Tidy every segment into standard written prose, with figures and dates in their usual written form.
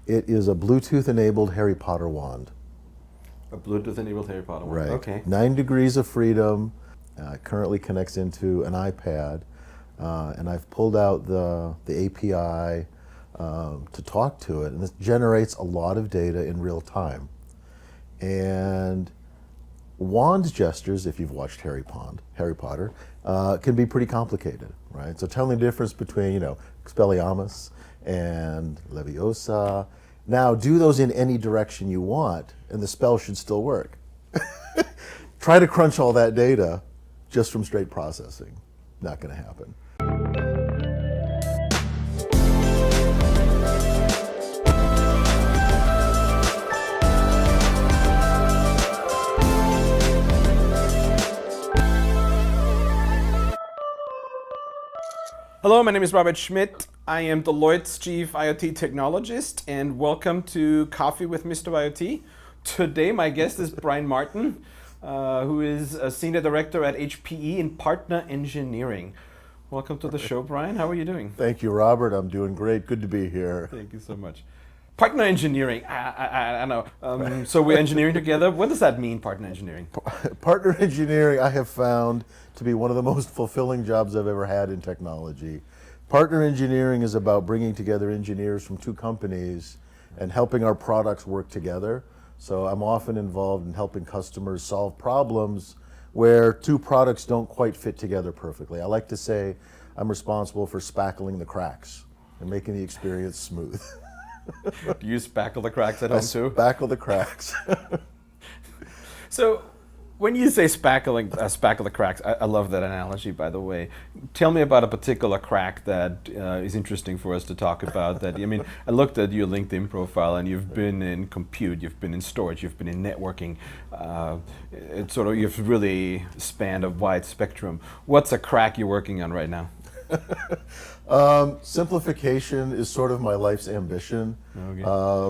It is a Bluetooth-enabled Harry Potter wand. A Bluetooth-enabled Harry Potter one. Right. Okay. 9 degrees of freedom. Currently connects into an iPad, and I've pulled out the API to talk to it, and this generates a lot of data in real time. And wand gestures, if you've watched Harry Potter, can be pretty complicated, right? So telling the difference between, Expelliarmus and Leviosa. Now, do those in any direction you want, and the spell should still work. Try to crunch all that data just from straight processing. Not going to happen. Hello, my name is Robert Schmidt. I am Deloitte's Chief IoT Technologist, and welcome to Coffee with Mr. IoT. Today, my guest is Brian Martin, who is a Senior Director at HPE in Partner Engineering. Welcome to the show, Brian. How are you doing? Thank you, Robert. I'm doing great. Good to be here. Thank you so much. Partner engineering, I know. So we're engineering together. What does that mean, partner engineering? Partner engineering, I have found to be one of the most fulfilling jobs I've ever had in technology. Partner engineering is about bringing together engineers from two companies and helping our products work together. So I'm often involved in helping customers solve problems where two products don't quite fit together perfectly. I like to say I'm responsible for spackling the cracks and making the experience smooth. Do you spackle the cracks at home too? Spackle the cracks. So when you say spackle the cracks, I love that analogy, by the way. Tell me about a particular crack that is interesting for us to talk about. I looked at your LinkedIn profile, and you've been in compute, you've been in storage, you've been in networking. You've really spanned a wide spectrum. What's a crack you're working on right now? Simplification is sort of my life's ambition. Okay.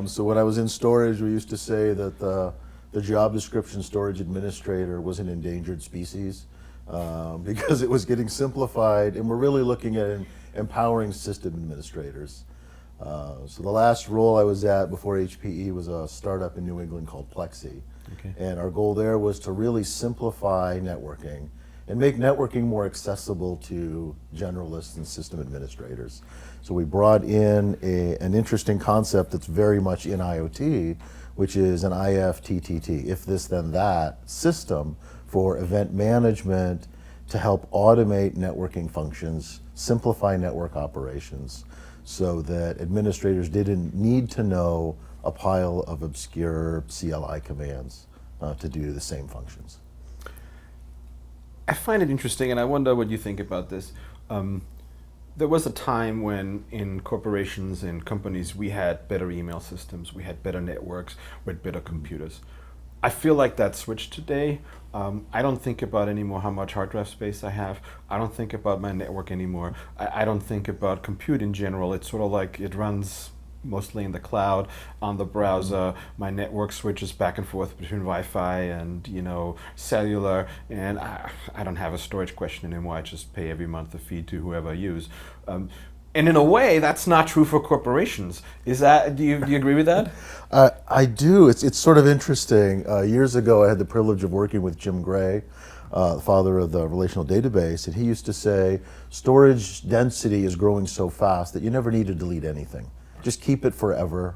So when I was in storage, we used to say that the job description storage administrator was an endangered species because it was getting simplified, and we're really looking at empowering system administrators. So the last role I was at before HPE was a startup in New England called Plexi. Okay. And our goal there was to really simplify networking and make networking more accessible to generalists and system administrators. So we brought in an interesting concept that's very much in IoT, which is an IFTTT, if this then that, system for event management to help automate networking functions, simplify network operations, so that administrators didn't need to know a pile of obscure CLI commands to do the same functions. I find it interesting, and I wonder what you think about this. There was a time when in corporations and companies we had better email systems, we had better networks, we had better computers. I feel like that switched today. I don't think about anymore how much hard drive space I have. I don't think about my network anymore. I don't think about compute in general. It's sort of like it runs mostly in the cloud, on the browser. My network switches back and forth between Wi-Fi and cellular, and I don't have a storage question anymore. I just pay every month a fee to whoever I use. And in a way, that's not true for corporations. Do you agree with that? I do. It's sort of interesting. Years ago, I had the privilege of working with Jim Gray, the father of the relational database, and he used to say, storage density is growing so fast that you never need to delete anything. Just keep it forever.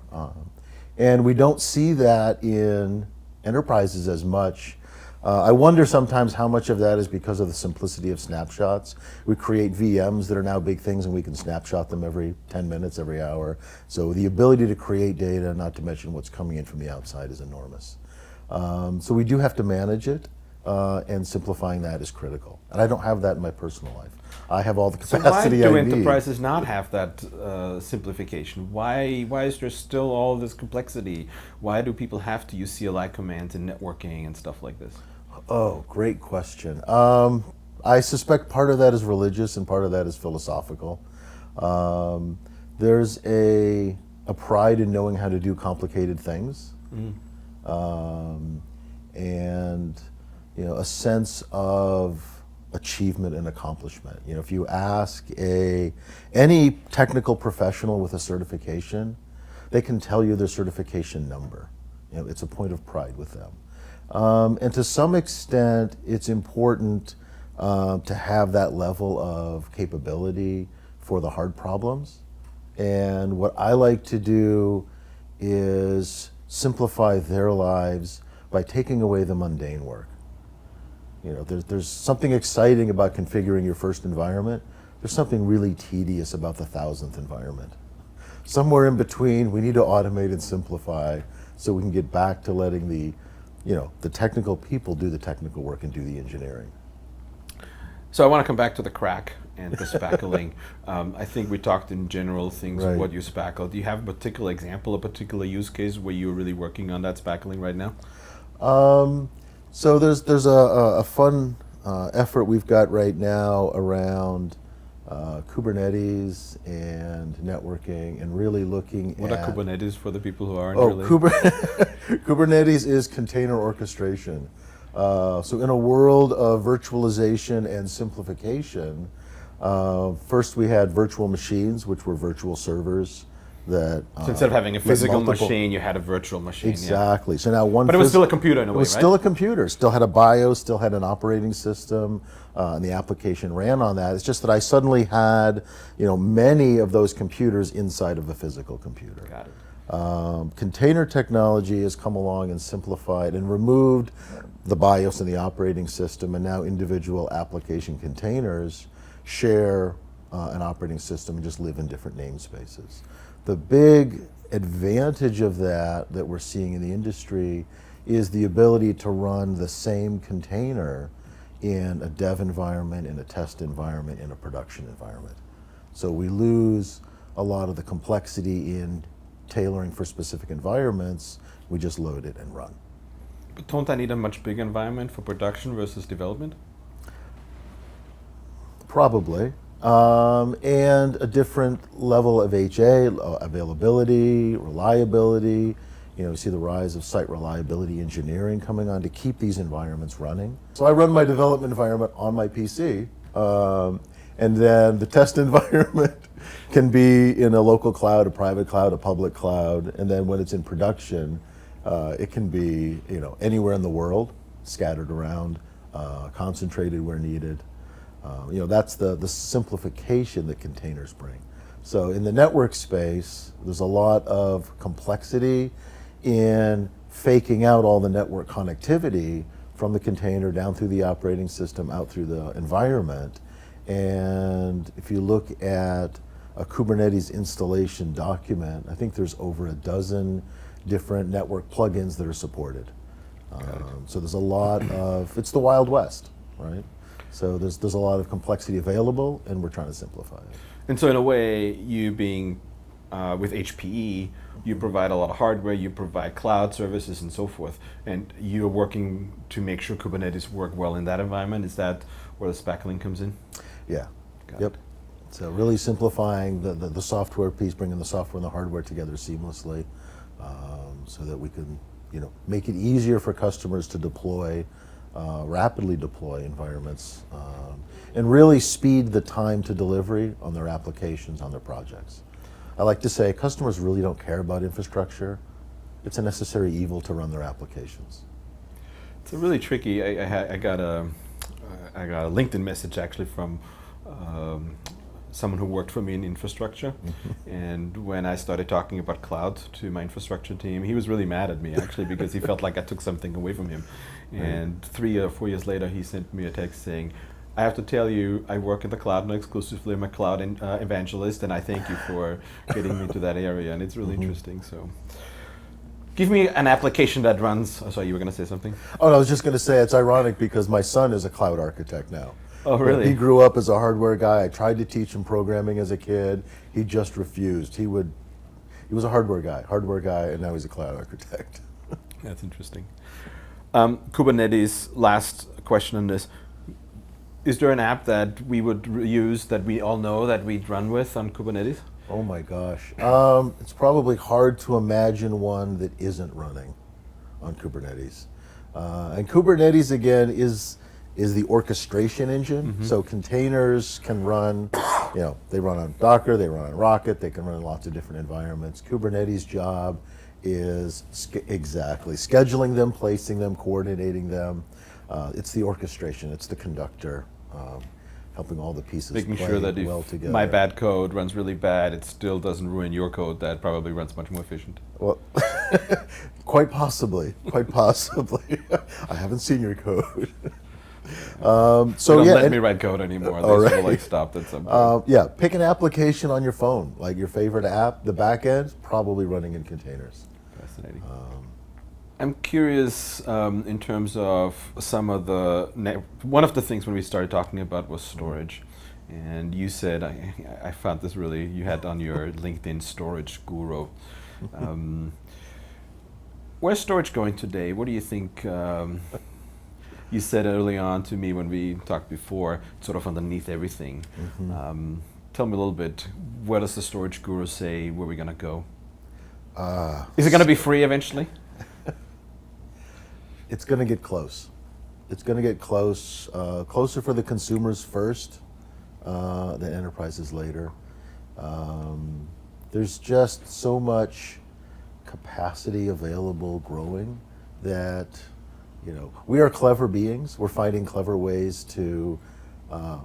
And we don't see that in enterprises as much. I wonder sometimes how much of that is because of the simplicity of snapshots. We create VMs that are now big things, and we can snapshot them every 10 minutes, every hour. So the ability to create data, not to mention what's coming in from the outside, is enormous. So we do have to manage it, and simplifying that is critical. And I don't have that in my personal life. I have all the capacity I need. Why do enterprises not have that simplification? Why is there still all this complexity? Why do people have to use CLI commands in networking and stuff like this? Oh, great question. I suspect part of that is religious and part of that is philosophical. There's a pride in knowing how to do complicated things, and a sense of achievement and accomplishment. If you ask any technical professional with a certification, They can tell you their certification number. It's a point of pride with them. And to some extent, it's important to have that level of capability for the hard problems. And what I like to do is simplify their lives by taking away the mundane work. There's something exciting about configuring your first environment. There's something really tedious about the 1,000th environment. Somewhere in between, we need to automate and simplify so we can get back to letting the technical people do the technical work and do the engineering. So I want to come back to the crack and the spackling. I think we talked in general things, Right. what you spackle. Do you have a particular example, a particular use case where you're really working on that spackling right now? So there's a fun effort we've got right now around Kubernetes and networking and really looking What at... are Kubernetes for the people who aren't Oh, really? Kubernetes is container orchestration. So in a world of virtualization and simplification, first we had virtual machines, which were virtual servers that... So instead of having a physical multiple- machine, you had a virtual machine. Exactly. Yeah. So now one... But it was still a computer in a way, It was right? still a computer, still had a BIOS, still had an operating system, and the application ran on that. It's just that I suddenly had, many of those computers inside of a physical computer. Got it. Container technology has come along and simplified and removed the BIOS and the operating system, and now individual application containers share an operating system and just live in different namespaces. The big advantage of that we're seeing in the industry is the ability to run the same container in a dev environment, in a test environment, in a production environment. So we lose a lot of the complexity in tailoring for specific environments. We just load it and run. But don't I need a much bigger environment for production versus development? Probably. And a different level of HA, availability, reliability. You see the rise of site reliability engineering coming on to keep these environments running. So I run my development environment on my PC, and then the test environment can be in a local cloud, a private cloud, a public cloud, and then when it's in production, it can be anywhere in the world, scattered around, concentrated where needed. That's the simplification that containers bring. So in the network space, there's a lot of complexity in faking out all the network connectivity from the container down through the operating system, out through the environment. And if you look at a Kubernetes installation document, I think there's over a dozen different network plugins that are supported. So there's a lot of, it's the Wild West, right? So there's a lot of complexity available, and we're trying to simplify it. And so in a way, you being with HPE, you provide a lot of hardware, you provide cloud services and so forth, and you're working to make sure Kubernetes work well in that environment. Is that where the spackling comes in? Yeah. Got Yep. it. So really simplifying the software piece, bringing the software and the hardware together seamlessly, so that we can make it easier for customers to deploy, rapidly deploy environments, and really speed the time to delivery on their applications, on their projects. I like to say customers really don't care about infrastructure. It's a necessary evil to run their applications. It's really tricky. I got a LinkedIn message actually from someone who worked for me in infrastructure, and when I started talking about cloud to my infrastructure team, he was really mad at me actually because he felt like I took something away from him. And 3 or 4 years later, he sent me a text saying, "I have to tell you, I work in the cloud now exclusively. I'm a cloud evangelist, and I thank you for getting me to that area." And it's really interesting. So, give me an application that runs. Oh, sorry, you were going to say something? Oh, I was just going to say it's ironic because my son is a cloud architect now. Oh, really? He grew up as a hardware guy. I tried to teach him programming as a kid. He just refused. He was a hardware guy, and now he's a cloud architect. That's interesting. Kubernetes, last question on this. Is there an app that we would use that we all know that we'd run with on Kubernetes? Oh my gosh. It's probably hard to imagine one that isn't running on Kubernetes. And Kubernetes, again, is the orchestration engine. So containers can run They run on Docker, they run on Rocket, they can run in lots of different environments. Kubernetes' job is exactly scheduling them, placing them, coordinating them. It's the orchestration, it's the conductor, helping all the pieces Making play sure that well if together. my bad code runs really bad, it still doesn't ruin your code that probably runs much more efficient. Well, quite possibly, quite possibly. I haven't seen your code. They So don't yeah, let and- me write code anymore. They Oh, sort of right. like stopped at some point. yeah, pick an application on your phone, like your favorite app. The back end probably running in containers. Fascinating. I'm curious in terms of some of the one of the things when we started talking about was storage, and you said I found this really, you had on your LinkedIn storage guru. Where's storage going today? What do you think? You said early on to me when we talked before, sort of underneath everything. Tell me a little bit. Where does the storage guru say where we're going to go? Is it going to be free eventually? It's going to get close. It's going to get close, closer for the consumers first, the enterprises later. There's just so much capacity available growing that, we are clever beings. We're finding clever ways to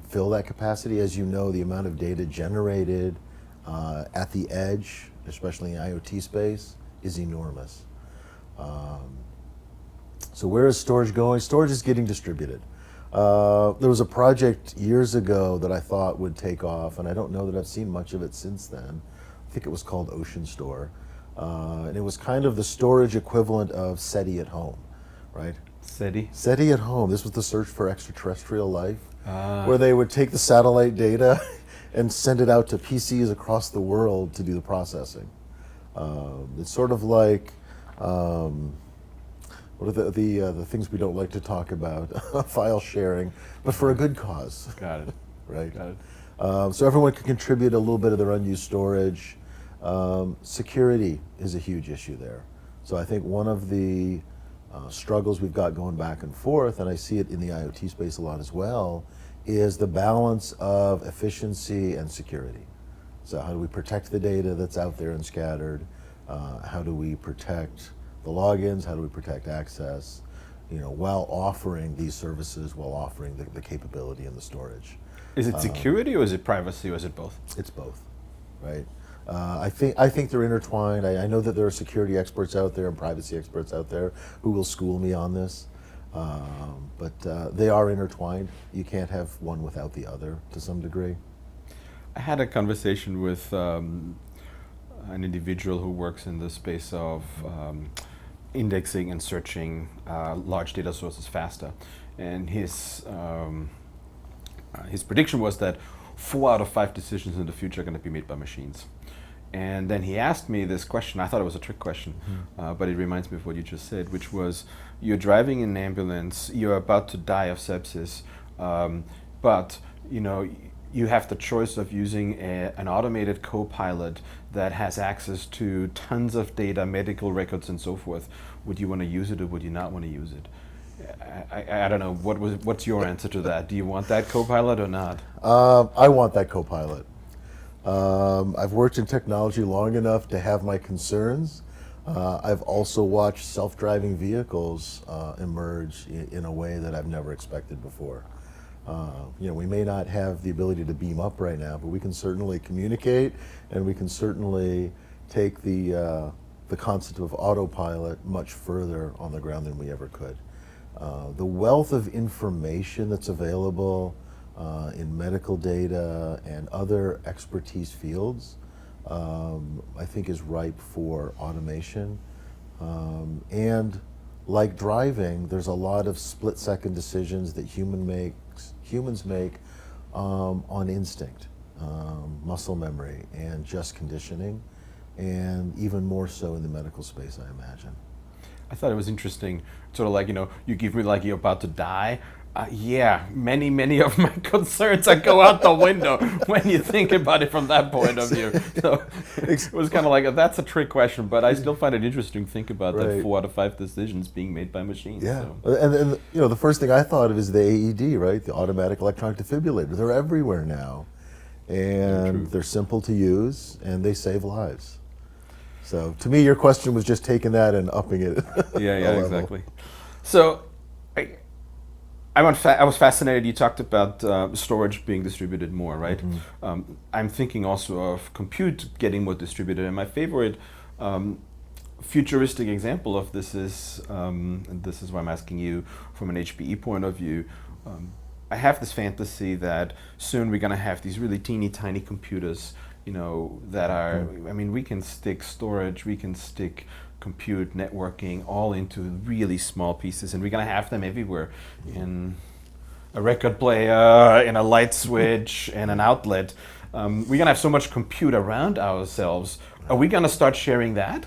fill that capacity. As you know, the amount of data generated at the edge, especially in the IoT space, is enormous. So where is storage going? Storage is getting distributed. There was a project years ago that I thought would take off, and I don't know that I've seen much of it since then. I think it was called Ocean Store. And it was kind of the storage equivalent of SETI at home, right? SETI? SETI at home. This was the search for extraterrestrial life, where they would take the satellite data and send it out to PCs across the world to do the processing. It's sort of like, what are the things we don't like to talk about? File sharing, but for a good cause. Got it. Right. Got it. So everyone can contribute a little bit of their unused storage. Security is a huge issue there. So I think one of the struggles we've got going back and forth, and I see it in the IoT space a lot as well, is the balance of efficiency and security. So how do we protect the data that's out there and scattered? How do we protect the logins? How do we protect access? While offering these services, while offering the capability and the storage. Is it security or is it privacy or is it both? It's both, right? I think they're intertwined. I know that there are security experts out there and privacy experts out there who will school me on this, but they are intertwined. You can't have one without the other to some degree. I had a conversation with an individual who works in the space of indexing and searching large data sources faster, and his prediction was that 4 out of 5 decisions in the future are going to be made by machines. And then he asked me this question. I thought it was a trick question, but it reminds me of what you just said, which was, you're driving in an ambulance, you're about to die of sepsis, but you have the choice of using an automated co-pilot that has access to tons of data, medical records, and so forth. Would you want to use it or would you not want to use it? I don't know. What's your answer to that? Do you want that co-pilot or not? I want that co-pilot. I've worked in technology long enough to have my concerns. I've also watched self-driving vehicles emerge in a way that I've never expected before. We may not have the ability to beam up right now, but we can certainly communicate, and we can certainly take the concept of autopilot much further on the ground than we ever could. The wealth of information that's available in medical data and other expertise fields, I think is ripe for automation. And like driving, there's a lot of split-second decisions that humans make on instinct, muscle memory, and just conditioning, and even more so in the medical space, I imagine. I thought it was interesting, sort of like, you give me like you're about to die. Yeah, many of my concerns go out the window when you think about it from that point of view. So it was kind of like, that's a trick question, but I still find it interesting to think about that 4 out of 5 decisions being made by machines. Yeah, So. and the first thing I thought of is the AED, right? The automatic electronic defibrillator. They're everywhere now. and they're simple to use, and they save lives. So to me, your question was just taking that and upping it. Yeah, exactly. So I was fascinated. You talked about storage being distributed more, right? I'm thinking also of compute getting more distributed, and my favorite futuristic example of this is, and this is why I'm asking you from an HPE point of view. I have this fantasy that soon we're going to have these really teeny tiny computers, that are, I mean, we can stick storage, we can stick compute, networking, all into really small pieces, and we're going to have them everywhere, in a record player, in a light switch, and an outlet. We're going to have so much compute around ourselves. Are we going to start sharing that?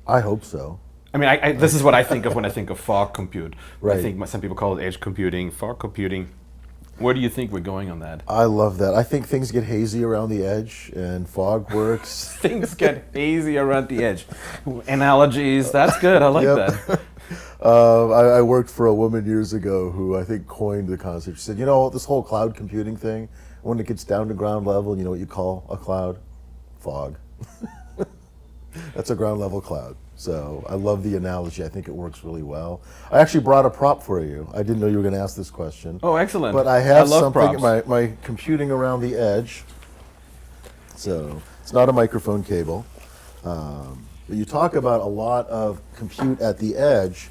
I hope so. I mean, this is what I think of when I think of fog compute. Right. I think some people call it edge computing, fog computing. Where do you think we're going on that? I love that. I think things get hazy around the edge, and fog works. Things get hazy around the edge. Analogies, that's good. I like that. I worked for a woman years ago who I think coined the concept. She said, this whole cloud computing thing, when it gets down to ground level, you know what you call a cloud? Fog. That's a ground level cloud. So I love the analogy. I think it works really well. I actually brought a prop for you. I didn't know you were going to ask this question. Oh, excellent. But I have love something, props. my computing around the edge. So it's not a microphone cable. But you talk about a lot of compute at the edge,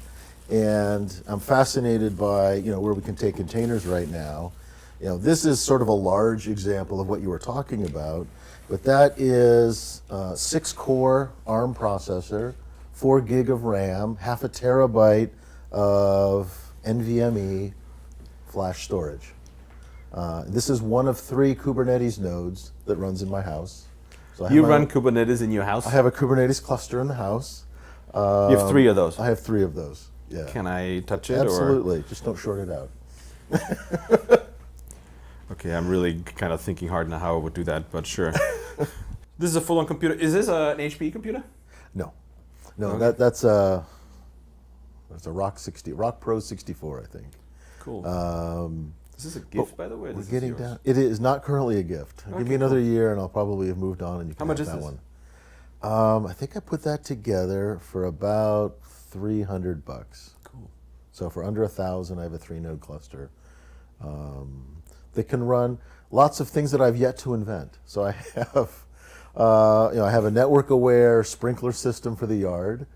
and I'm fascinated by where we can take containers right now. This is sort of a large example of what you were talking about, but that is 6-core ARM processor, 4 gig of RAM, half a terabyte of NVMe flash storage. This is one of 3 Kubernetes nodes that runs in my house. So You run Kubernetes in your house? I have a Kubernetes cluster in the house. You have 3 of those? I have 3 of those, yeah. Can I touch it? Absolutely, just don't short it out. Okay, I'm really kind of thinking hard now how I would do that, but sure. This is a full-on computer. Is this an HPE computer? No, Okay. that's a Rock Pro 64, I think. Cool. Is this a gift, by the way? We're getting down. It is not currently a gift. Give me another year, and I'll probably have moved on, and you can How much have is that this? one. I think I put that together for about $300. Cool. So for under $1,000, I have a 3-node cluster. That can run lots of things that I've yet to invent. So I have, I have a network-aware sprinkler system for the yard.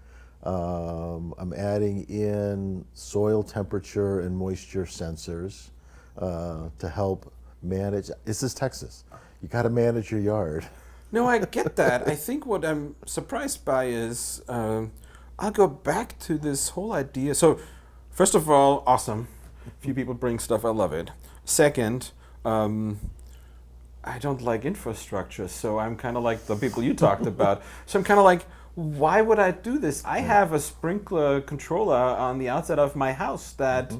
I'm adding in soil temperature and moisture sensors to help manage. This is Texas. You got to manage your yard. No, I get that. I think what I'm surprised by is I'll go back to this whole idea. So, first of all, awesome. Few people bring stuff. I love it. Second, I don't like infrastructure, so I'm kind of like the people you talked about. So I'm kind of like, why would I do this? I have a sprinkler controller on the outside of my house that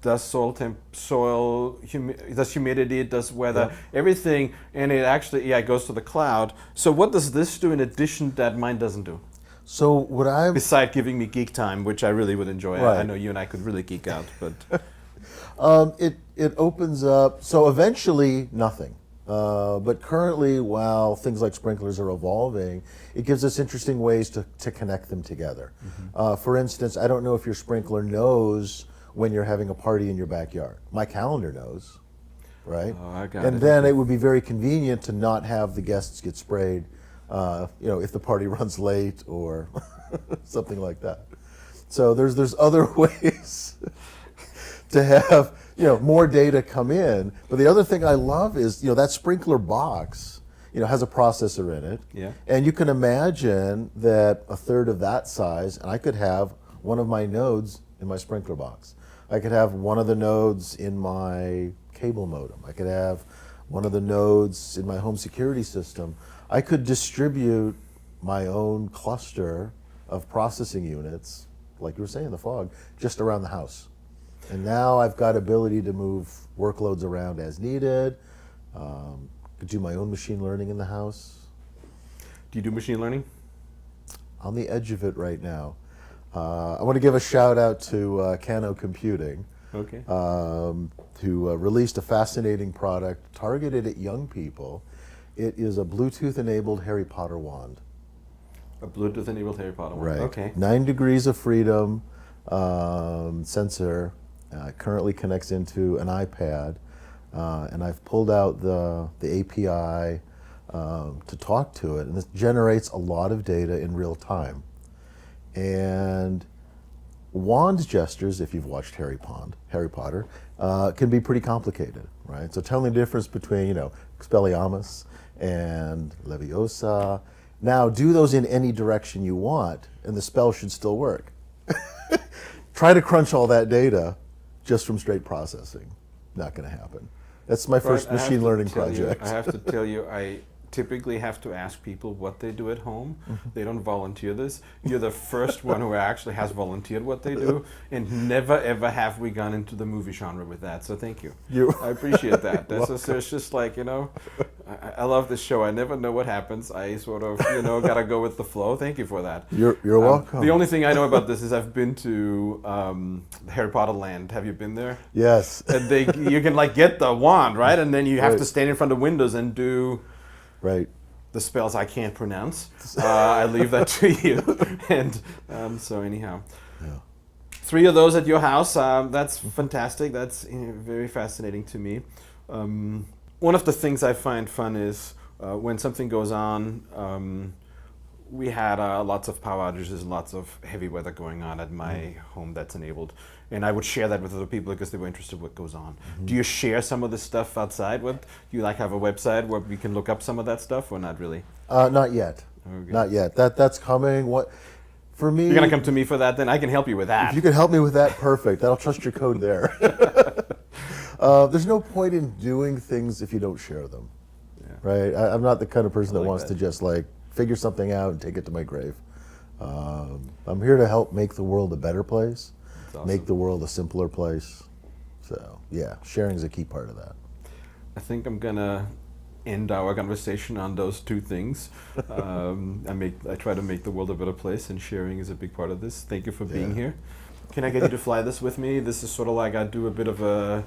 does soil temp, does humidity, it does weather, everything, and it actually it goes to the cloud. So what does this do in addition that mine doesn't do? So what I Besides giving me geek time, which I really would enjoy. Right. I know you and I could really geek out, but it opens up. So eventually, nothing. But currently, while things like sprinklers are evolving, it gives us interesting ways to connect them together. For instance, I don't know if your sprinkler knows when you're having a party in your backyard. My calendar knows, right? Oh, I got and it. then it would be very convenient to not have the guests get sprayed, if the party runs late or something like that. So there's other ways to have more data come in. But the other thing I love is that sprinkler box has a processor in it. Yeah. And you can imagine that a third of that size, and I could have one of my nodes in my sprinkler box. I could have one of the nodes in my cable modem. I could have one of the nodes in my home security system. I could distribute my own cluster of processing units, like you were saying, the fog, just around the house. And now I've got ability to move workloads around as needed. Could do my own machine learning in the house. do you do machine learning? On the edge of it right now. I want to give a shout out to Cano Computing. Okay. who released a fascinating product targeted at young people. It is a Bluetooth-enabled Harry Potter wand. A Bluetooth-enabled Harry Potter one. Right. Okay. 9 degrees of freedom sensor currently connects into an iPad, and I've pulled out the API to talk to it, and this generates a lot of data in real time. And wand gestures, if you've watched Harry Potter, can be pretty complicated, right? So telling the difference between, Expelliarmus and Leviosa. Now, do those in any direction you want, and the spell should still work. Try to crunch all that data just from straight processing. Not going to happen. That's my first machine learning project. I have to tell you, I typically have to ask people what they do at home. They don't volunteer this. You're the first one who actually has volunteered what they do, and never ever have we gone into the movie genre with that. So thank you. I appreciate that. It's just like, I love this show. I never know what happens. I sort of, gotta go with the flow. Thank you for that. You're welcome. The only thing I know about this is I've been to Harry Potter Land. Have you been there? Yes. And you can get the wand, right? And then you have to stand in front of windows and do the spells I can't pronounce. I leave that to you. And so anyhow. Yeah. 3 of those at your house. That's fantastic. That's very fascinating to me. One of the things I find fun is when something goes on. We had lots of power outages, lots of heavy weather going on at my home that's enabled. And I would share that with other people because they were interested in what goes on. Do you share some of this stuff outside? Do you have a website where we can look up some of that stuff, or not really? Not yet. Okay. Not yet. That's coming. For me, you're gonna come to me for that, then I can help you with that. If you can help me with that, perfect. I'll trust your code there. There's no point in doing things if you don't share them, right? I'm not the kind of person that wants to just figure something out and take it to my grave. I'm here to help make the world a better place, make the world a simpler place. So yeah, sharing is a key part of that. I think I'm gonna end our conversation on those 2 things. I try to make the world a better place, and sharing is a big part of this. Thank you for being here. Can I get you to fly this with me? This is sort of like I do a bit of a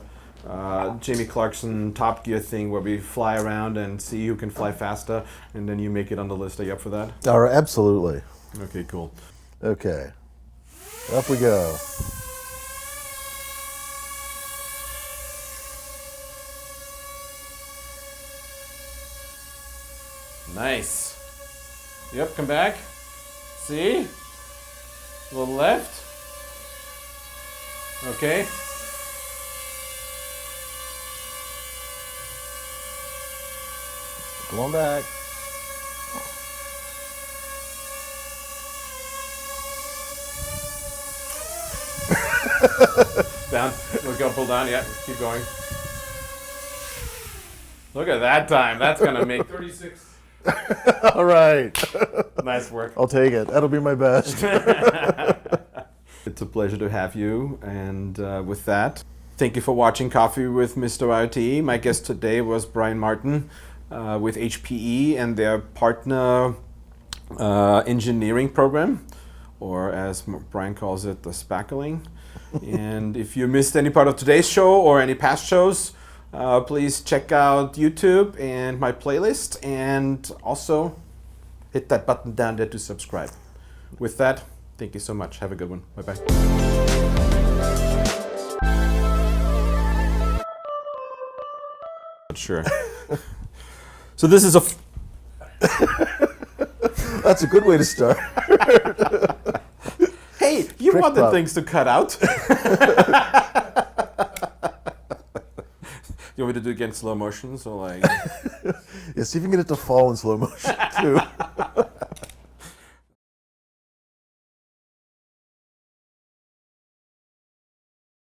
Jamie Clarkson Top Gear thing where we fly around and see who can fly faster, and then you make it on the list. Are you up for that? All right, absolutely. Okay, cool. Okay, up we go. Nice. Yep, come back. See? A little left. Okay. Come on back. Down. Look up, pull down. Yeah, keep going. Look at that time. That's going to make 36. All right. Nice work. I'll take it. That'll be my best. It's a pleasure to have you. And with that, thank you for watching Coffee with Mr. IoT. My guest today was Brian Martin with HPE and their partner engineering program, or as Brian calls it, the spackling. And if you missed any part of today's show or any past shows, please check out YouTube and my playlist, and also hit that button down there to subscribe. With that, thank you so much. Have a good one. Bye-bye. Sure. So this is That's a good way to start. Hey, you Trick wanted pop. things to cut out. You want me to do it again slow motion? So Yeah, see if you can get it to fall in slow motion too.